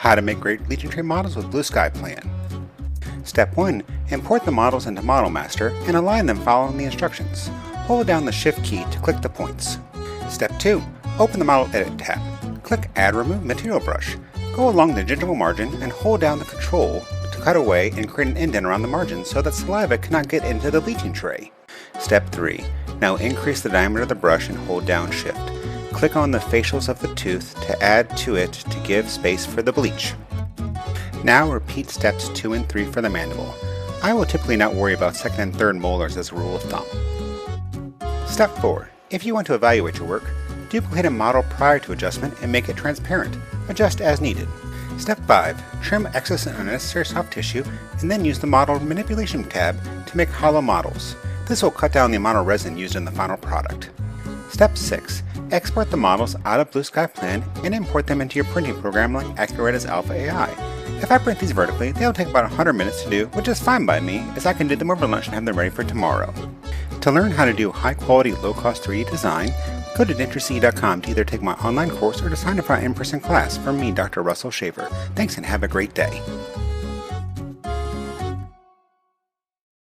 How to make great Legion tray models with Blue Sky Plan. Step 1. Import the models into Model Master and align them following the instructions. Hold down the Shift key to click the points. Step 2. Open the Model Edit tab. Click Add Remove Material Brush. Go along the digital margin and hold down the Control to cut away and create an indent around the margin so that saliva cannot get into the Legion tray. Step 3. Now increase the diameter of the brush and hold down Shift. Click on the facials of the tooth to add to it to give space for the bleach. Now repeat steps 2 and 3 for the mandible. I will typically not worry about second and third molars as a rule of thumb. Step 4. If you want to evaluate your work, duplicate a model prior to adjustment and make it transparent. Adjust as needed. Step 5. Trim excess and unnecessary soft tissue and then use the Model Manipulation tab to make hollow models. This will cut down the amount of resin used in the final product. Step 6. Export the models out of Blue Sky Plan and import them into your printing program like Accurate's Alpha AI. If I print these vertically, they'll take about 100 minutes to do, which is fine by me, as I can do them over lunch and have them ready for tomorrow. To learn how to do high-quality, low-cost 3D design, go to DentureCE.com to either take my online course or to sign up for an in-person class from me, Dr. Russell Schafer. Thanks and have a great day.